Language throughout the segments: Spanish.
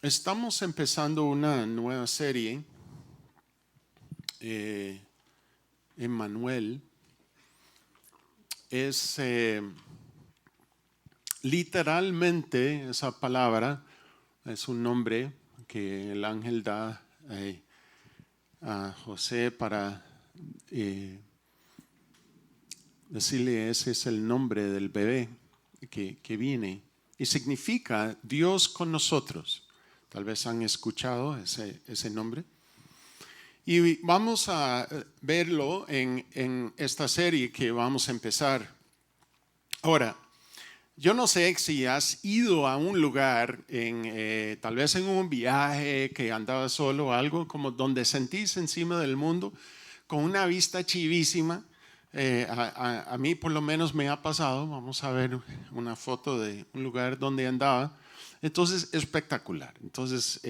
Estamos empezando una nueva serie, Emmanuel. Es literalmente esa palabra, es un nombre que el ángel da a José para decirle ese es el nombre del bebé que viene. Y significa Dios con nosotros. Tal vez han escuchado ese nombre. Y vamos a verlo en esta serie que vamos a empezar. Ahora, yo no sé si has ido a un lugar, tal vez en un viaje que andabas solo o algo, como donde sentís encima del mundo, con una vista chivísima. A mí por lo menos me ha pasado. Vamos a ver una foto de un lugar donde andaba. Entonces, espectacular. Entonces,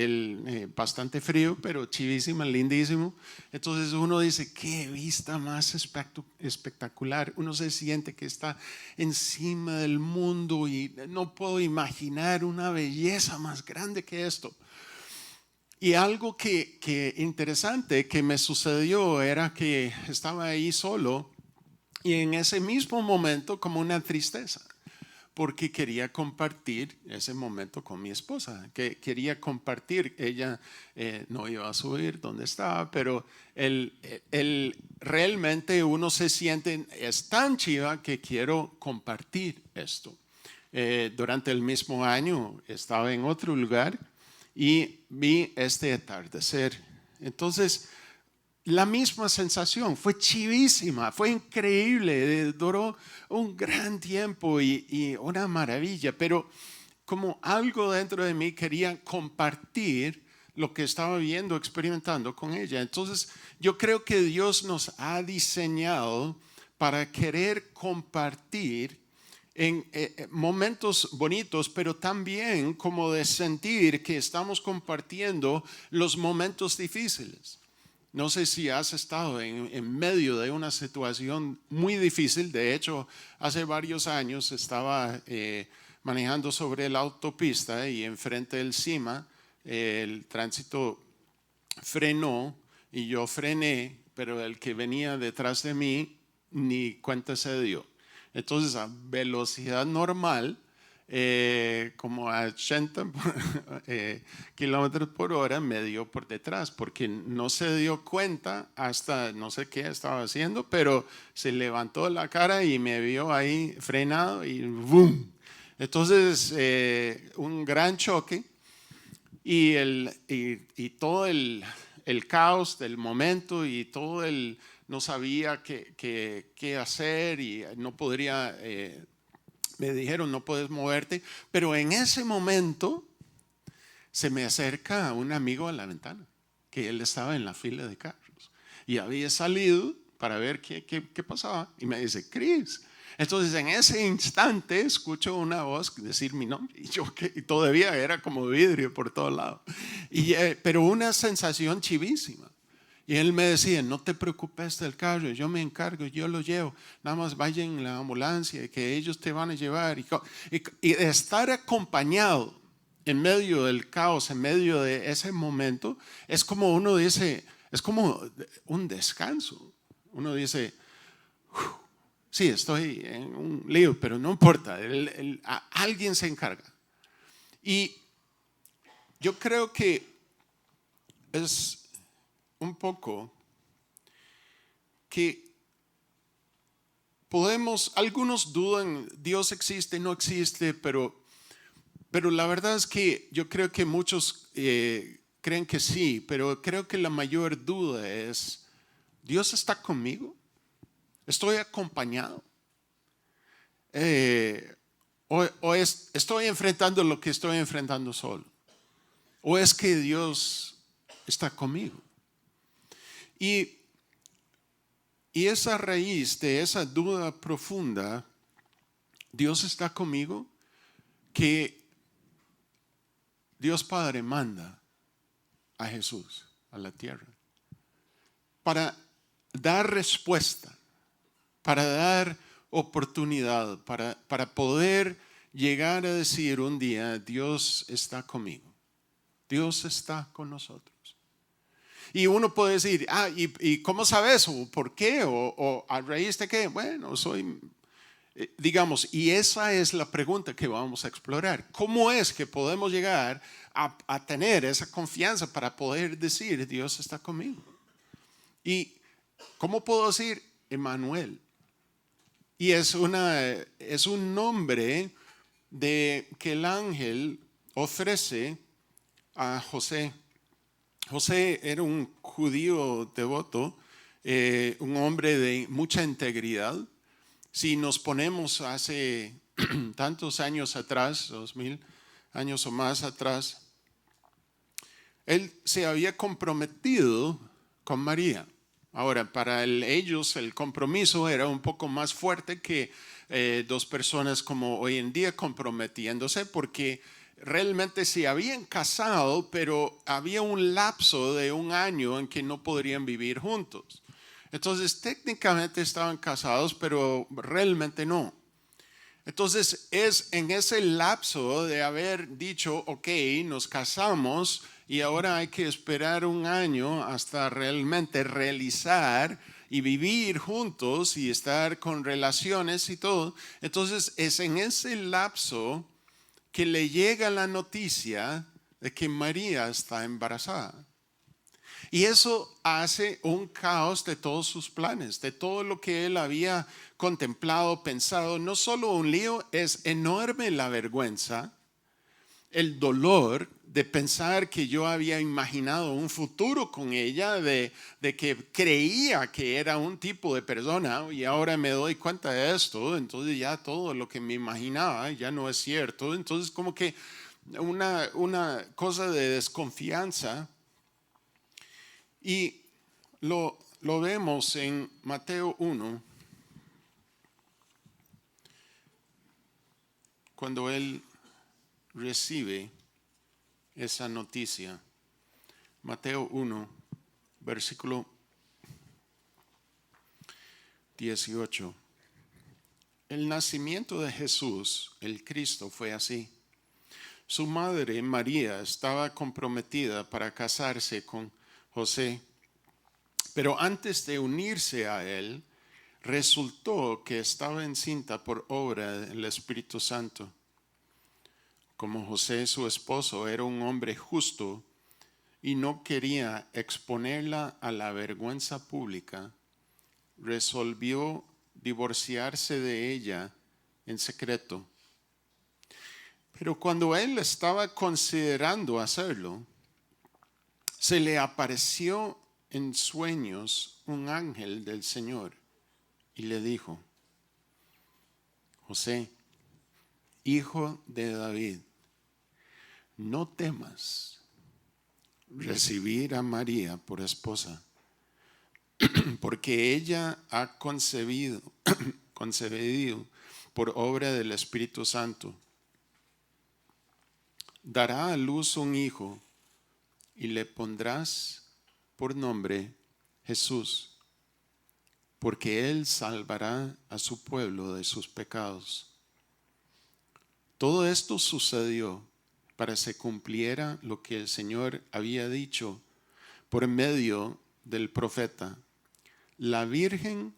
bastante frío, pero chivísima, lindísimo. Entonces uno dice, qué vista más espectacular. Uno se siente que está encima del mundo y no puedo imaginar una belleza más grande que esto. Y algo que interesante que me sucedió era que estaba ahí solo y en ese mismo momento como una tristeza, porque quería compartir ese momento con mi esposa, que quería compartir. Ella no iba a subir donde estaba, pero realmente uno se siente, es tan chiva que quiero compartir esto. Durante el mismo año estaba en otro lugar y vi este atardecer. Entonces, la misma sensación, fue chivísima, fue increíble, duró un gran tiempo y una maravilla, pero como algo dentro de mí quería compartir lo que estaba viendo, experimentando con ella. Entonces yo creo que Dios nos ha diseñado para querer compartir en momentos bonitos, pero también como de sentir que estamos compartiendo los momentos difíciles. No sé si has estado en medio de una situación muy difícil. De hecho, hace varios años estaba manejando sobre la autopista y enfrente del CIMA el tránsito frenó y yo frené, pero el que venía detrás de mí ni cuenta se dio. Entonces, a velocidad normal, como a 80 kilómetros por hora, me dio por detrás, porque no se dio cuenta hasta no sé qué estaba haciendo, pero se levantó la cara y me vio ahí frenado y ¡boom! Entonces, un gran choque y todo el caos del momento y todo no sabía qué hacer y no podría, me dijeron no puedes moverte, pero en ese momento se me acerca un amigo a la ventana, que él estaba en la fila de carros y había salido para ver qué pasaba y me dice, Chris. Entonces en ese instante escucho una voz decir mi nombre y yo que todavía era como vidrio por todos lados, pero una sensación chivísima. Y él me decía, no te preocupes del carro, yo me encargo, yo lo llevo, nada más vaya en la ambulancia, que ellos te van a llevar. Y de estar acompañado en medio del caos, en medio de ese momento, es como uno dice, es como un descanso. Uno dice, sí, estoy en un lío, pero no importa, alguien se encarga. Y yo creo que es un poco que algunos dudan, Dios existe, no existe, pero la verdad es que yo creo que muchos creen que sí, pero creo que la mayor duda es, ¿Dios está conmigo? ¿Estoy acompañado? ¿Estoy enfrentando lo que estoy enfrentando solo? ¿O es que Dios está conmigo? Y esa raíz de esa duda profunda, Dios está conmigo, que Dios Padre manda a Jesús a la tierra para dar respuesta, para dar oportunidad, para poder llegar a decir un día, Dios está conmigo. Dios está con nosotros. Y uno puede decir, ¿y cómo sabes? ¿O por qué? ¿O a raíz de qué? Bueno, digamos, y esa es la pregunta que vamos a explorar. ¿Cómo es que podemos llegar a tener esa confianza para poder decir, Dios está conmigo? ¿Y cómo puedo decir Emmanuel? Y es un nombre que el ángel ofrece a José. José era un judío devoto, un hombre de mucha integridad. Si nos ponemos hace tantos años atrás, 2000 años o más atrás, él se había comprometido con María. Ahora, para ellos el compromiso era un poco más fuerte que dos personas como hoy en día comprometiéndose, porque realmente se habían casado, pero había un lapso de un año en que no podrían vivir juntos. Entonces, técnicamente estaban casados, pero realmente no. Entonces, es en ese lapso de haber dicho, ok, nos casamos y ahora hay que esperar un año hasta realmente realizar y vivir juntos y estar con relaciones y todo. Entonces, es en ese lapso que le llega la noticia de que María está embarazada. Y eso hace un caos de todos sus planes, de todo lo que él había contemplado, pensado. No solo un lío, es enorme la vergüenza, el dolor de pensar que yo había imaginado un futuro con ella, de que creía que era un tipo de persona y ahora me doy cuenta de esto. Entonces ya todo lo que me imaginaba ya no es cierto. Entonces como que una cosa de desconfianza. Y lo vemos en Mateo 1, cuando él recibe esa noticia. Mateo 1, versículo 18. El nacimiento de Jesús, el Cristo, fue así. Su madre, María, estaba comprometida para casarse con José, pero antes de unirse a él, resultó que estaba encinta por obra del Espíritu Santo. Como José, su esposo, era un hombre justo y no quería exponerla a la vergüenza pública, resolvió divorciarse de ella en secreto. Pero cuando él estaba considerando hacerlo, se le apareció en sueños un ángel del Señor y le dijo: José, hijo de David, no temas recibir a María por esposa, porque ella ha concebido por obra del Espíritu Santo. Dará a luz un hijo y le pondrás por nombre Jesús, porque él salvará a su pueblo de sus pecados. Todo esto sucedió para que se cumpliera lo que el Señor había dicho por medio del profeta: la virgen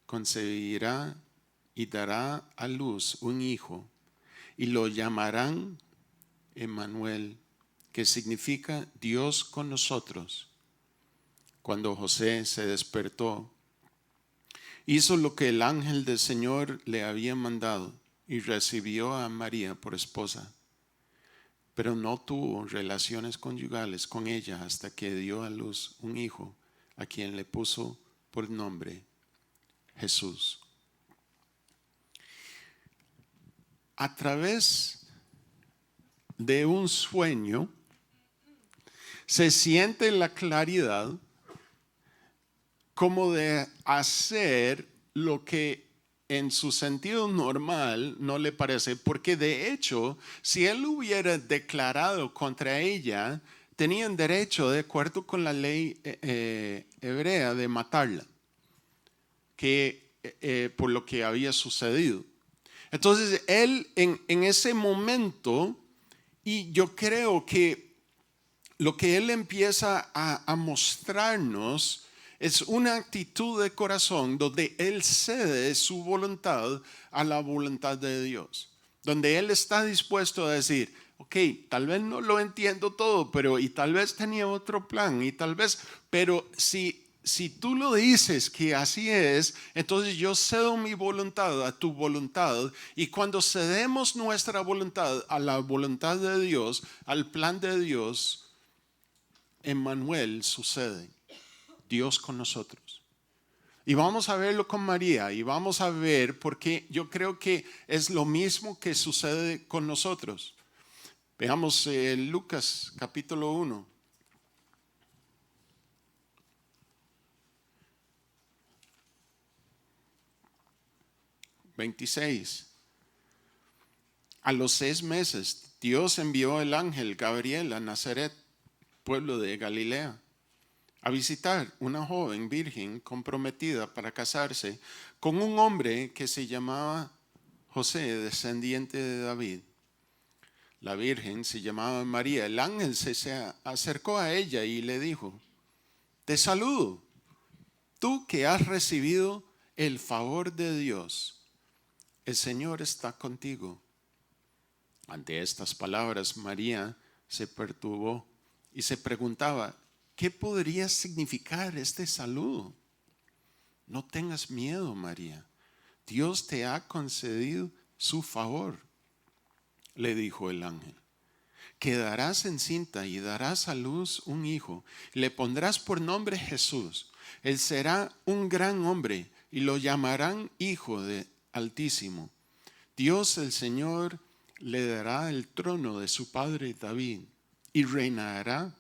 concebirá y dará a luz un hijo, y lo llamarán Emmanuel, que significa Dios con nosotros. Cuando José se despertó, hizo lo que el ángel del Señor le había mandado y recibió a María por esposa, pero no tuvo relaciones conyugales con ella hasta que dio a luz un hijo, a quien le puso por nombre Jesús. A través de un sueño se siente la claridad como de hacer lo que en su sentido normal no le parece, porque de hecho, si él hubiera declarado contra ella, tenían derecho, de acuerdo con la ley hebrea, de matarla, por lo que había sucedido. Entonces él en ese momento, y yo creo que lo que Él empieza a mostrarnos es una actitud de corazón donde Él cede su voluntad a la voluntad de Dios. Donde Él está dispuesto a decir, ok, tal vez no lo entiendo todo, pero y tal vez tenía otro plan, y tal vez, pero si tú lo dices que así es, entonces yo cedo mi voluntad a tu voluntad. Y cuando cedemos nuestra voluntad a la voluntad de Dios, al plan de Dios, Emmanuel sucede, Dios con nosotros. Y vamos a verlo con María y vamos a ver porque yo creo que es lo mismo que sucede con nosotros. Veamos Lucas capítulo 1. (26) A los 6 meses, Dios envió el ángel Gabriel a Nazaret, pueblo de Galilea, a visitar una joven virgen comprometida para casarse con un hombre que se llamaba José, descendiente de David. La virgen se llamaba María. El ángel se acercó a ella y le dijo: te saludo, tú que has recibido el favor de Dios. El Señor está contigo. Ante estas palabras, María se perturbó y se preguntaba, ¿qué podría significar este saludo? No tengas miedo, María. Dios te ha concedido su favor, le dijo el ángel. Quedarás encinta y darás a luz un hijo. Le pondrás por nombre Jesús. Él será un gran hombre y lo llamarán Hijo del Altísimo. Dios el Señor le dará el trono de su padre David y reinará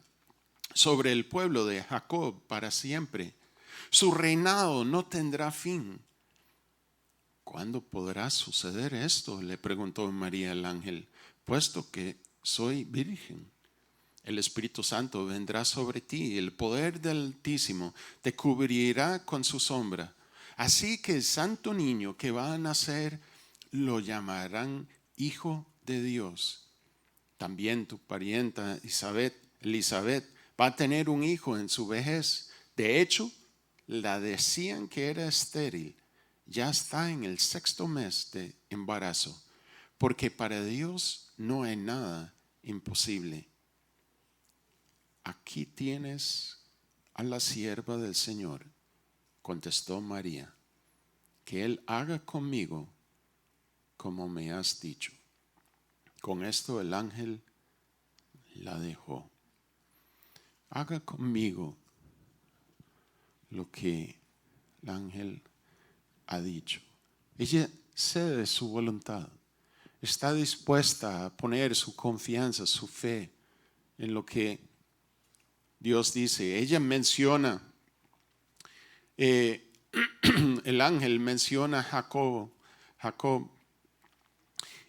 sobre el pueblo de Jacob para siempre. Su reinado no tendrá fin. ¿Cuándo podrá suceder esto?, le preguntó María al ángel. Puesto que soy virgen, el Espíritu Santo vendrá sobre ti y el poder del Altísimo te cubrirá con su sombra. Así que el santo niño que va a nacer lo llamarán Hijo de Dios. También tu parienta Elizabeth va a tener un hijo en su vejez. De hecho, la decían que era estéril. Ya está en el 6º mes de embarazo, porque para Dios no hay nada imposible. Aquí tienes a la sierva del Señor, contestó María, que Él haga conmigo como me has dicho. Con esto el ángel la dejó. Haga conmigo lo que el ángel ha dicho. Ella cede su voluntad. Está dispuesta a poner su confianza, su fe en lo que Dios dice. Ella menciona, el ángel menciona a Jacob.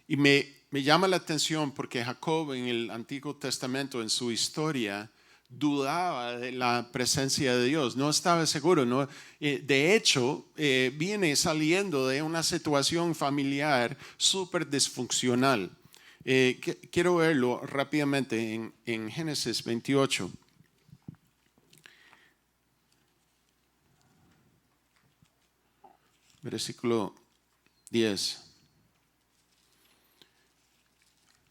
Y me llama la atención porque Jacob en el Antiguo Testamento, en su historia, dudaba de la presencia de Dios, no estaba seguro, ¿no? De hecho, viene saliendo de una situación familiar súper disfuncional. Quiero verlo rápidamente en Génesis 28. Versículo 10.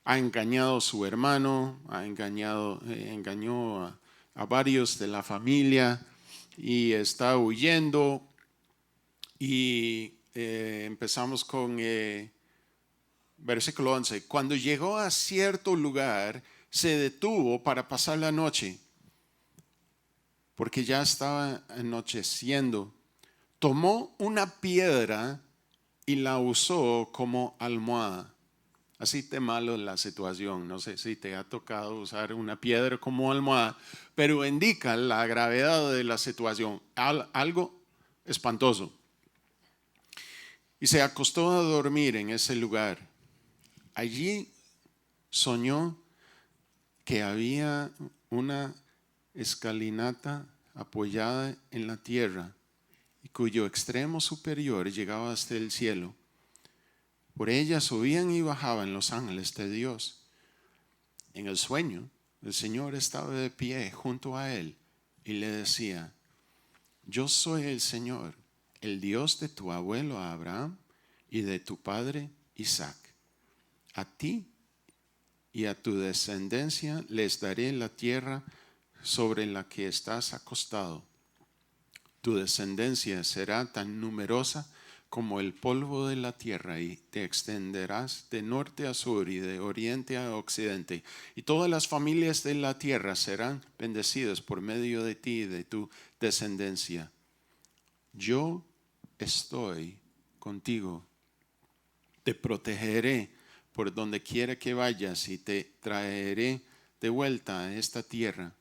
Ha engañado a su hermano, engañó a varios de la familia y está huyendo. Y empezamos con versículo 11. Cuando llegó a cierto lugar, se detuvo para pasar la noche, porque ya estaba anocheciendo. Tomó una piedra y la usó como almohada. Así de malo la situación. No sé si te ha tocado usar una piedra como almohada, pero indica la gravedad de la situación. Algo espantoso. Y se acostó a dormir en ese lugar. Allí soñó que había una escalinata apoyada en la tierra y cuyo extremo superior llegaba hasta el cielo. Por ella subían y bajaban los ángeles de Dios. En el sueño, el Señor estaba de pie junto a él y le decía: yo soy el Señor, el Dios de tu abuelo Abraham y de tu padre Isaac. A ti y a tu descendencia les daré la tierra sobre la que estás acostado. Tu descendencia será tan numerosa como el polvo de la tierra, y te extenderás de norte a sur y de oriente a occidente. Y todas las familias de la tierra serán bendecidas por medio de ti y de tu descendencia. Yo estoy contigo. Te protegeré por donde quiera que vayas y te traeré de vuelta a esta tierra.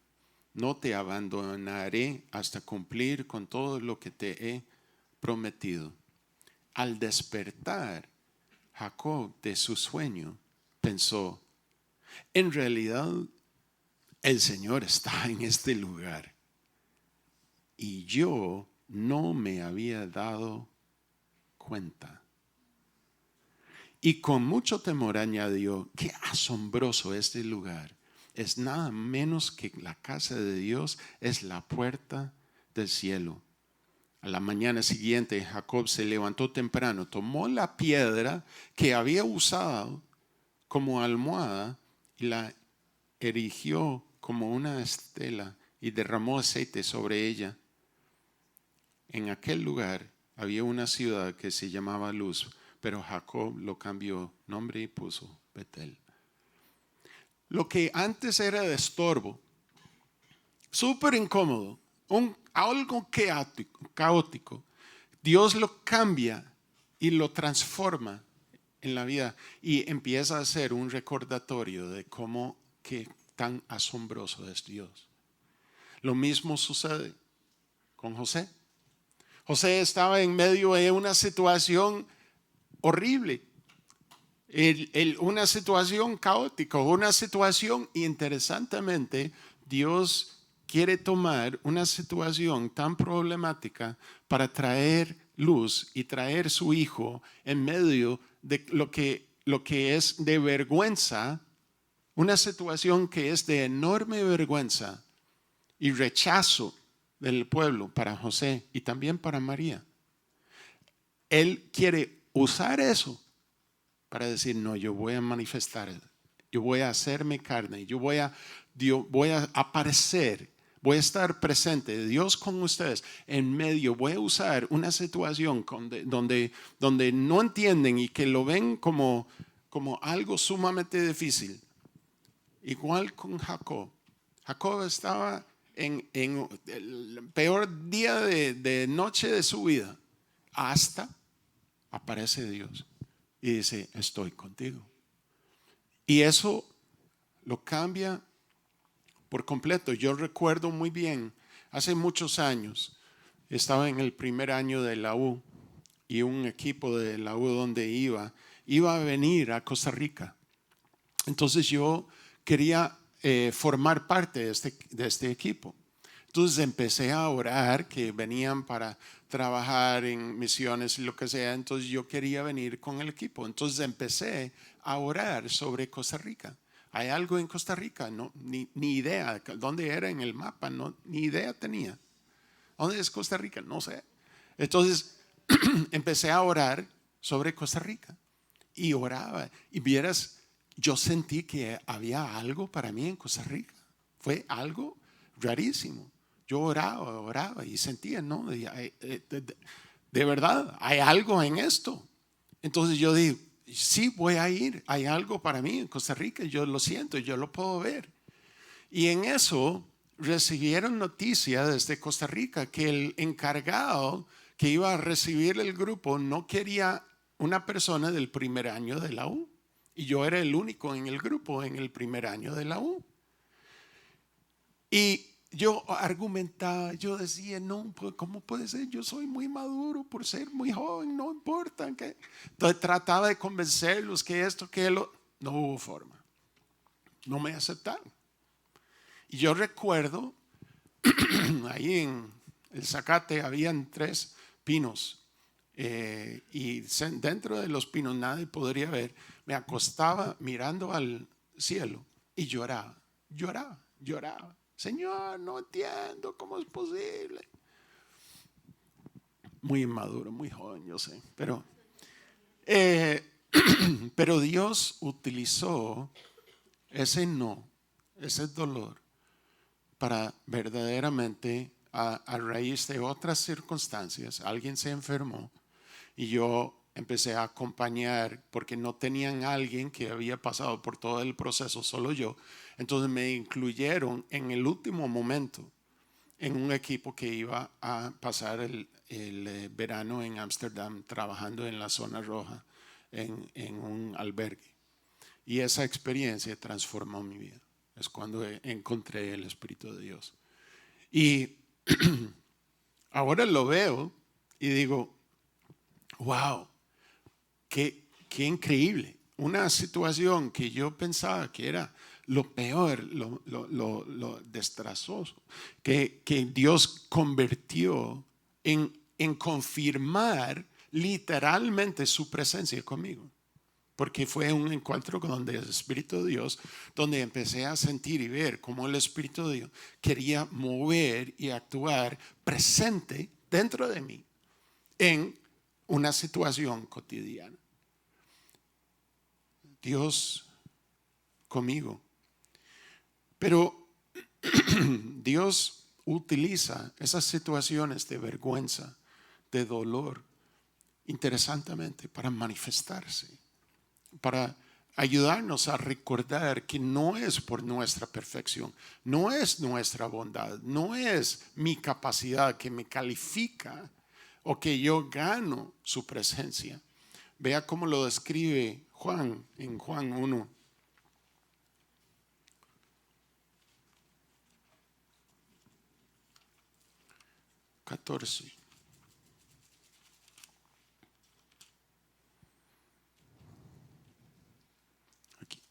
No te abandonaré hasta cumplir con todo lo que te he prometido. Al despertar Jacob de su sueño, pensó: en realidad el Señor está en este lugar y yo no me había dado cuenta. Y con mucho temor añadió: qué asombroso este lugar. Es nada menos que la casa de Dios, es la puerta del cielo. A la mañana siguiente Jacob se levantó temprano, tomó la piedra que había usado como almohada y la erigió como una estela y derramó aceite sobre ella. En aquel lugar había una ciudad que se llamaba Luz, pero Jacob lo cambió nombre y puso Betel. Lo que antes era de estorbo, súper incómodo, algo caótico, Dios lo cambia y lo transforma en la vida y empieza a ser un recordatorio de cómo que tan asombroso es Dios. Lo mismo sucede con José. José estaba en medio de una situación horrible, una situación caótica, una situación, interesantemente, Dios quiere tomar una situación tan problemática para traer luz y traer su hijo en medio de lo que es de vergüenza, una situación que es de enorme vergüenza y rechazo del pueblo para José y también para María. Él quiere usar eso para decir: no, yo voy a manifestar, yo voy a hacerme carne, yo voy a aparecer, voy a estar presente, Dios con ustedes en medio. Voy a usar una situación donde no entienden y que lo ven como algo sumamente difícil. Igual con Jacob. Jacob estaba en el peor día de noche de su vida, hasta aparece Dios y dice: estoy contigo. Y eso lo cambia por completo. Yo recuerdo muy bien, hace muchos años, estaba en el primer año de la U y un equipo de la U donde iba a venir a Costa Rica. Entonces yo quería formar parte de este equipo. Entonces empecé a orar que venían para trabajar en misiones y lo que sea. Entonces yo quería venir con el equipo. Entonces empecé a orar sobre Costa Rica. ¿Hay algo en Costa Rica? No, ni idea. ¿Dónde era en el mapa? No, ni idea tenía. ¿Dónde es Costa Rica? No sé. Entonces empecé a orar sobre Costa Rica y oraba. Y vieras, yo sentí que había algo para mí en Costa Rica. Fue algo rarísimo. Yo oraba y sentía, ¿no? De verdad, hay algo en esto. Entonces yo digo: sí, voy a ir. Hay algo para mí en Costa Rica. Yo lo siento, yo lo puedo ver. Y en eso recibieron noticia desde Costa Rica que el encargado que iba a recibir el grupo no quería una persona del primer año de la U. Y yo era el único en el grupo en el primer año de la U. Y yo argumentaba, yo decía: no, ¿cómo puede ser? Yo soy muy maduro por ser muy joven, no importa. Entonces trataba de convencerlos que esto, que lo. No hubo forma. No me aceptaron. Y yo recuerdo, ahí en el Zacate habían 3 pinos. Y dentro de los pinos nadie podría ver. Me acostaba mirando al cielo y lloraba. lloraba. Señor, no entiendo cómo es posible. Muy inmaduro, muy joven, yo sé. Pero Dios utilizó ese no, ese dolor, para verdaderamente, a raíz de otras circunstancias, alguien se enfermó y yo empecé a acompañar porque no tenían alguien que había pasado por todo el proceso, solo yo. Entonces me incluyeron en el último momento en un equipo que iba a pasar el verano en Ámsterdam trabajando en la zona roja en un albergue. Y esa experiencia transformó mi vida. Es cuando encontré el Espíritu de Dios. Y ahora lo veo y digo, wow, qué increíble. Una situación que yo pensaba que era lo peor, lo desastroso, que Dios convirtió en confirmar literalmente su presencia conmigo. Porque fue un encuentro donde el Espíritu de Dios, donde empecé a sentir y ver cómo el Espíritu de Dios quería mover y actuar presente dentro de mí en una situación cotidiana. Dios conmigo. Pero Dios utiliza esas situaciones de vergüenza, de dolor, interesantemente, para manifestarse, para ayudarnos a recordar que no es por nuestra perfección, no es nuestra bondad, no es mi capacidad que me califica o que yo gano su presencia. Vea cómo lo describe Juan en Juan 1. Aquí.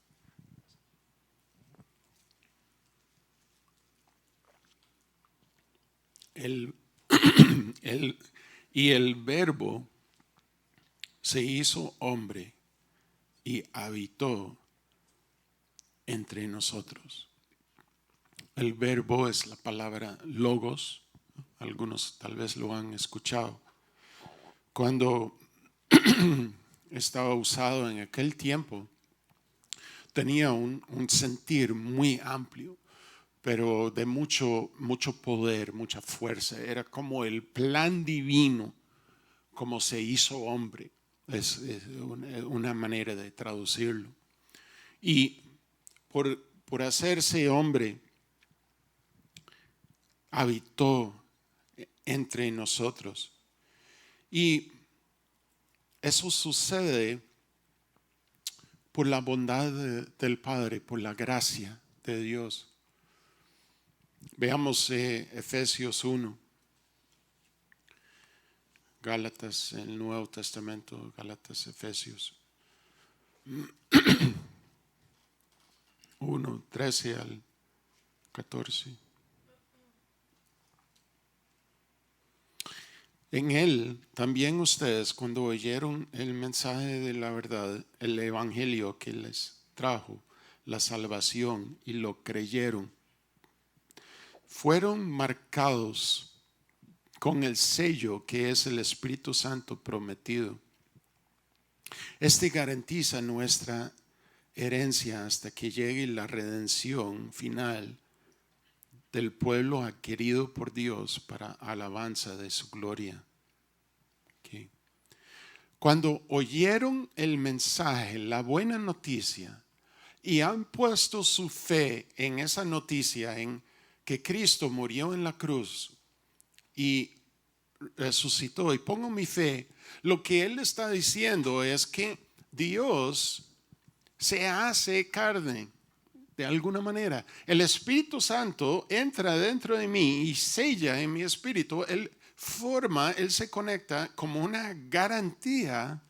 Y el verbo se hizo hombre y habitó entre nosotros. El verbo es la palabra logos. Algunos tal vez lo han escuchado. Cuando estaba usado en aquel tiempo, tenía un sentir muy amplio, pero de mucho poder, mucha fuerza. Era como el plan divino, como se hizo hombre. Es una manera de traducirlo. Y por hacerse hombre, habitó entre nosotros. Y eso sucede por la bondad del Padre, por la gracia de Dios. Veamos Efesios 1. Gálatas, el Nuevo Testamento, Gálatas, Efesios 1, 13 al 14. En él también ustedes, cuando oyeron el mensaje de la verdad, el evangelio que les trajo la salvación y lo creyeron, fueron marcados con el sello que es el Espíritu Santo prometido. Este garantiza nuestra herencia hasta que llegue la redención final del pueblo adquirido por Dios para alabanza de su gloria. Okay. Cuando oyeron el mensaje, la buena noticia, y han puesto su fe en esa noticia, en que Cristo murió en la cruz y resucitó, y pongo mi fe, lo que él está diciendo es que Dios se hace carne de alguna manera. El Espíritu Santo entra dentro de mí y sella en mi espíritu. Él se conecta como una garantía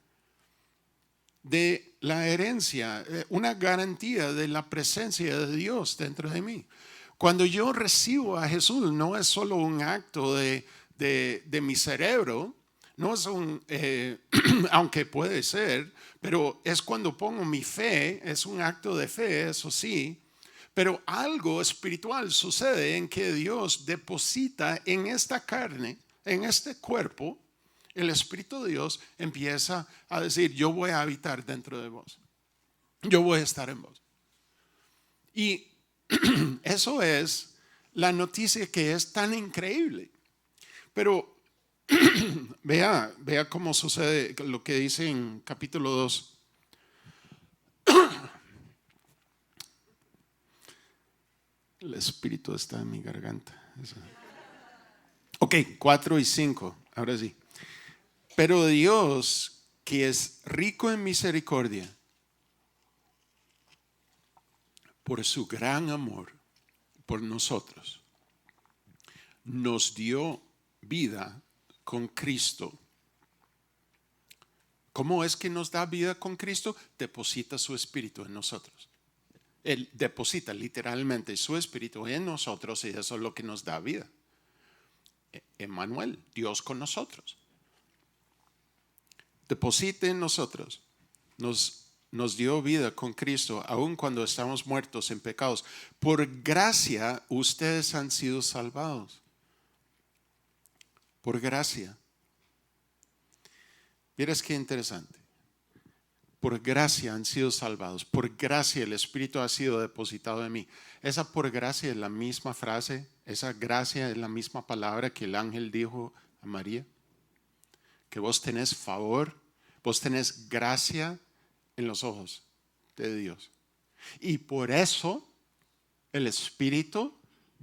de la herencia, una garantía de la presencia de Dios dentro de mí. Cuando yo recibo a Jesús, no es solo un acto de mi cerebro, no es aunque puede ser, pero es cuando pongo mi fe, es un acto de fe, eso sí, Pero algo espiritual sucede en que Dios deposita en esta carne, en este cuerpo, el Espíritu de Dios empieza a decir, yo voy a habitar dentro de vos. Yo voy a estar en vos. Y eso es la noticia que es tan increíble. Pero vea cómo sucede lo que dice en capítulo 2. El Espíritu está en mi garganta. Ok, 4 y 5. Ahora sí. Pero Dios, que es rico en misericordia, por su gran amor por nosotros, nos dio vida con Cristo. ¿Cómo es que nos da vida con Cristo? Deposita su Espíritu en nosotros. Él deposita literalmente su Espíritu en nosotros y eso es lo que nos da vida. Emmanuel, Dios con nosotros. Deposita en nosotros. Nos dio vida con Cristo, aun cuando estamos muertos en pecados. Por gracia ustedes han sido salvados. Por gracia. Miren qué interesante. Por gracia han sido salvados. Por gracia el Espíritu ha sido depositado en mí. Esa por gracia es la misma frase. Esa gracia es la misma palabra que el ángel dijo a María. Que vos tenés favor, vos tenés gracia en los ojos de Dios. Y por eso el Espíritu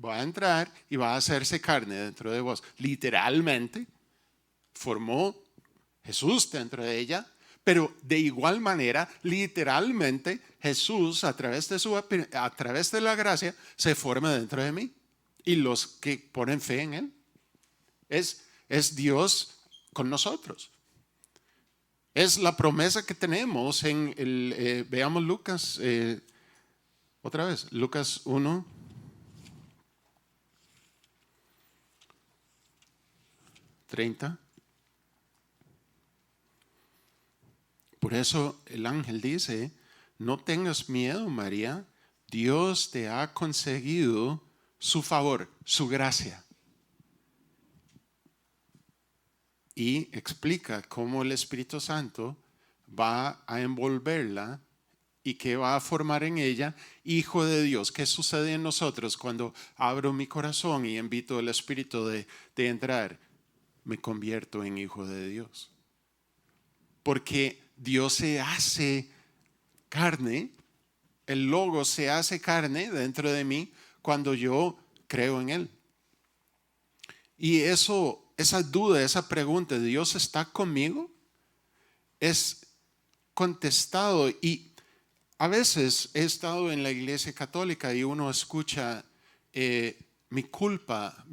va a entrar y va a hacerse carne dentro de vos. Literalmente formó Jesús dentro de ella, pero de igual manera, literalmente Jesús a través de la gracia se forma dentro de mí. Y los que ponen fe en Él es Dios con nosotros. Es la promesa que tenemos en el, veamos Lucas, otra vez, Lucas 1. 30. Por eso el ángel dice, no tengas miedo, María, Dios te ha concedido su favor, su gracia. Y explica cómo el Espíritu Santo va a envolverla y que va a formar en ella hijo de Dios. ¿Qué sucede en nosotros cuando abro mi corazón y invito al Espíritu de entrar? Me convierto en hijo de Dios. Porque Dios se hace carne, el Logos se hace carne dentro de mí cuando yo creo en Él. Y esa duda, esa pregunta, ¿Dios está conmigo? Es contestado. Y a veces he estado en la iglesia católica y uno escucha mi culpa,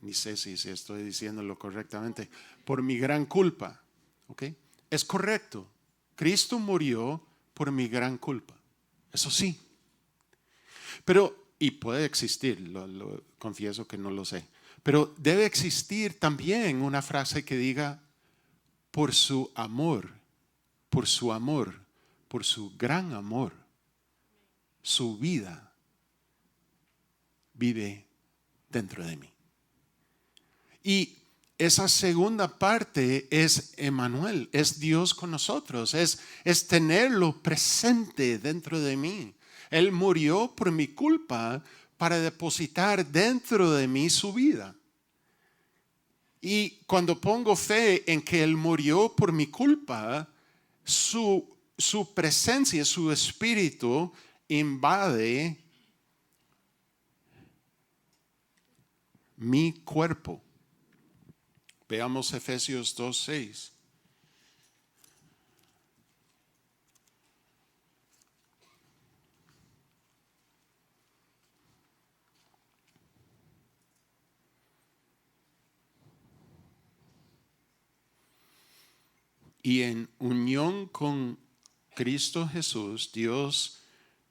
ni sé si estoy diciéndolo correctamente, por mi gran culpa. ¿Okay? Es correcto. Cristo murió por mi gran culpa. Eso sí. Pero, y puede existir, lo confieso que no lo sé. Pero debe existir también una frase que diga, por su amor, por su amor, por su gran amor, su vida vive dentro de mí. Y esa segunda parte es Emmanuel, es Dios con nosotros, es tenerlo presente dentro de mí. Él murió por mi culpa para depositar dentro de mí su vida. Y cuando pongo fe en que Él murió por mi culpa, su presencia, su espíritu invade mi cuerpo. Veamos Efesios 2:6. Y en unión con Cristo Jesús, Dios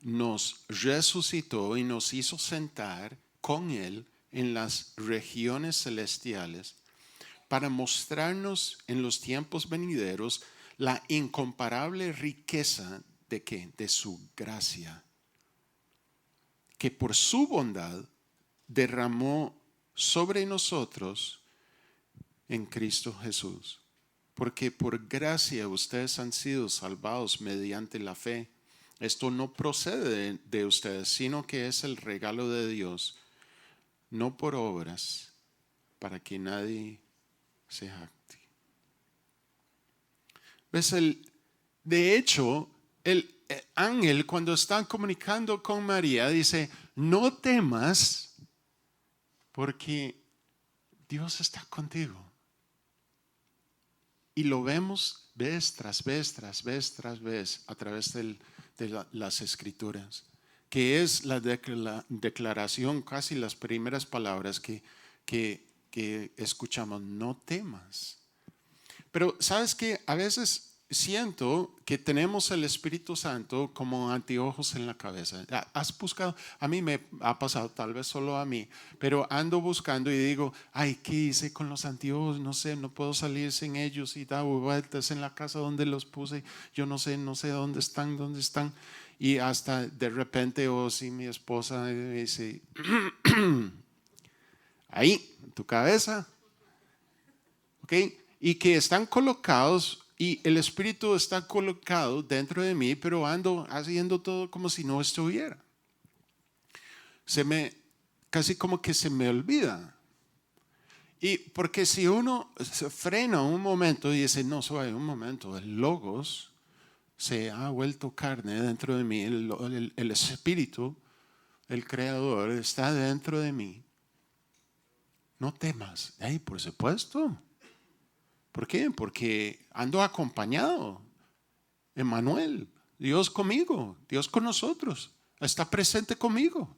nos resucitó y nos hizo sentar con Él en las regiones celestiales para mostrarnos en los tiempos venideros la incomparable riqueza de su gracia que por su bondad derramó sobre nosotros en Cristo Jesús. Porque por gracia ustedes han sido salvados mediante la fe. Esto no procede de ustedes, sino que es el regalo de Dios, no por obras, para que nadie se jacte. ¿Ves? De hecho, el ángel, cuando está comunicando con María, dice: no temas, porque Dios está contigo. Y lo vemos vez tras vez, tras vez, tras vez, a través de las Escrituras, que es la declaración, casi las primeras palabras que escuchamos: no temas. Pero ¿sabes qué? A veces siento que tenemos el Espíritu Santo como anteojos en la cabeza. ¿Has buscado? A mí me ha pasado, tal vez solo a mí, pero ando buscando y digo: ay, ¿qué hice con los anteojos? No sé, no puedo salir sin ellos, y da vueltas en la casa donde los puse. Yo no sé dónde están. Y hasta de repente, si mi esposa me dice: ahí, en tu cabeza, ¿ok? Y que están colocados, y el Espíritu está colocado dentro de mí, pero ando haciendo todo como si no estuviera. Casi como que se me olvida. Y porque si uno se frena un momento y dice: no, suave, un momento, el Logos se ha vuelto carne dentro de mí, el Espíritu, el Creador, está dentro de mí. No temas. Por supuesto. ¿Por qué? Porque ando acompañado. Emmanuel, Dios conmigo, Dios con nosotros, está presente conmigo.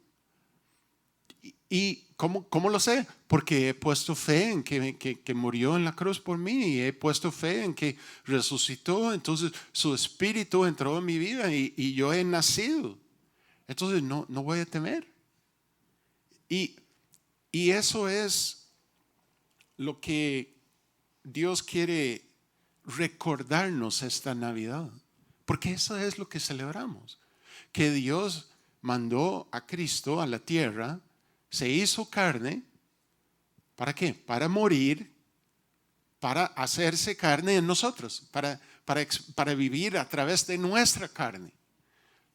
¿Y cómo lo sé? Porque he puesto fe en que murió en la cruz por mí, y he puesto fe en que resucitó. Entonces su Espíritu entró en mi vida y yo he nacido. Entonces no voy a temer. Y eso es lo que Dios quiere recordarnos esta Navidad, porque eso es lo que celebramos, que Dios mandó a Cristo a la tierra, se hizo carne. ¿Para qué? Para morir, para hacerse carne en nosotros, para vivir a través de nuestra carne,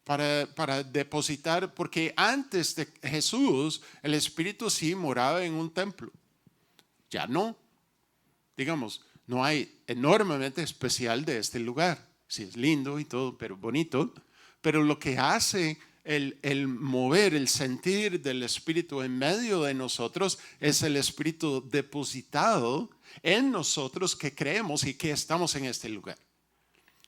para depositar, porque antes de Jesús el Espíritu sí moraba en un templo, ya no. Digamos, no hay enormemente especial de este lugar. Sí, es lindo y todo, pero bonito. Pero lo que hace el mover, el sentir del Espíritu en medio de nosotros es el Espíritu depositado en nosotros, que creemos y que estamos en este lugar.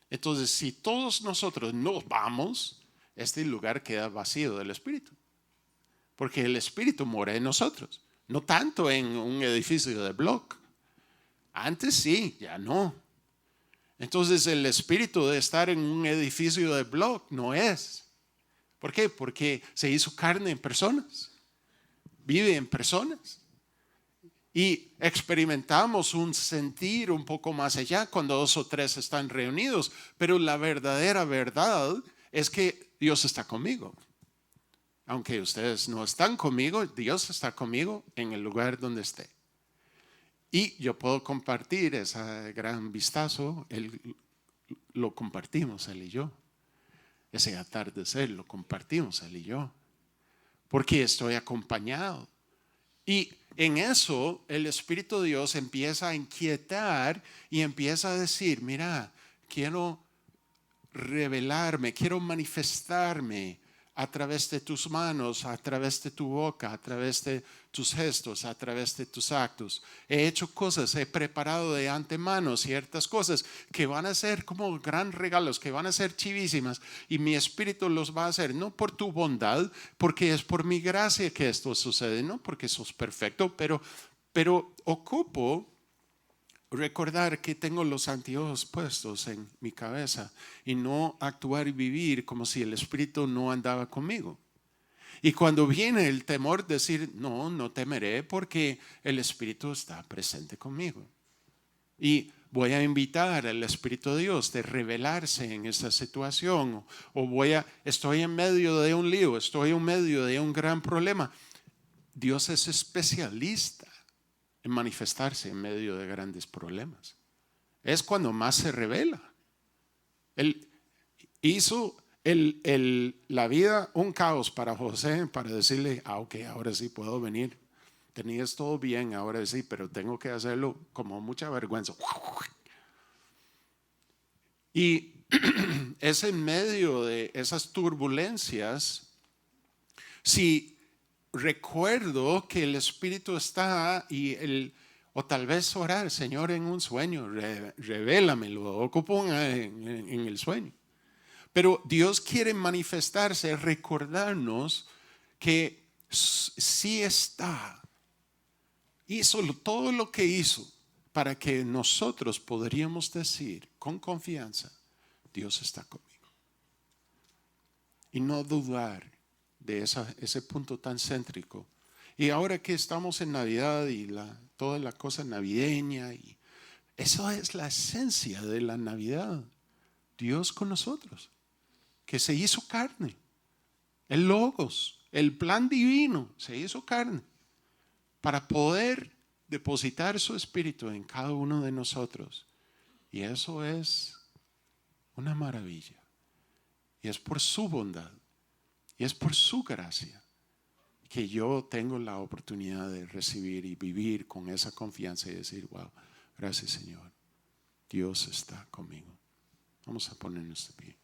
Entonces, si todos nosotros nos vamos, este lugar queda vacío del Espíritu, porque el Espíritu mora en nosotros, no tanto en un edificio de bloque. Antes sí, ya no. Entonces el espíritu de estar en un edificio de bloque no es. ¿Por qué? Porque se hizo carne en personas, vive en personas. Y experimentamos un sentir un poco más allá cuando 2 o 3 están reunidos. Pero la verdadera verdad es que Dios está conmigo. Aunque ustedes no están conmigo, Dios está conmigo en el lugar donde esté. Y yo puedo compartir ese gran vistazo, lo compartimos él y yo. Ese atardecer lo compartimos él y yo, porque estoy acompañado. Y en eso el Espíritu de Dios empieza a inquietar y empieza a decir: mira, quiero revelarme, quiero manifestarme a través de tus manos, a través de tu boca, a través de tus gestos, a través de tus actos. He hecho cosas, he preparado de antemano ciertas cosas que van a ser como gran regalos, que van a ser chivísimas, y mi Espíritu los va a hacer, no por tu bondad, porque es por mi gracia que esto sucede, no porque sos perfecto, pero ocupo recordar que tengo los anteojos puestos en mi cabeza y no actuar y vivir como si el Espíritu no andaba conmigo. Y cuando viene el temor, decir: no temeré, porque el Espíritu está presente conmigo. Y voy a invitar al Espíritu de Dios de revelarse en esa situación, o estoy en medio de un lío, estoy en medio de un gran problema. Dios es especialista en manifestarse en medio de grandes problemas. Es cuando más se revela. Él hizo la vida un caos para José, para decirle, ok, ahora sí puedo venir. Tenías todo bien, ahora sí, pero tengo que hacerlo como mucha vergüenza. Y es en medio de esas turbulencias, si recuerdo que el Espíritu está o tal vez orar, Señor, en un sueño, revélamelo, ocupo en el sueño. Pero Dios quiere manifestarse, recordarnos que sí está. Hizo todo lo que hizo para que nosotros podríamos decir con confianza, Dios está conmigo. Y no dudar de ese punto tan céntrico. Y ahora que estamos en Navidad y toda la cosa navideña, y eso es la esencia de la Navidad. Dios con nosotros, que se hizo carne. El Logos, el plan divino, se hizo carne para poder depositar su espíritu en cada uno de nosotros. Y eso es una maravilla. Y es por su bondad. Y es por su gracia que yo tengo la oportunidad de recibir y vivir con esa confianza y decir, wow, gracias Señor. Dios está conmigo. Vamos a ponernos de pie.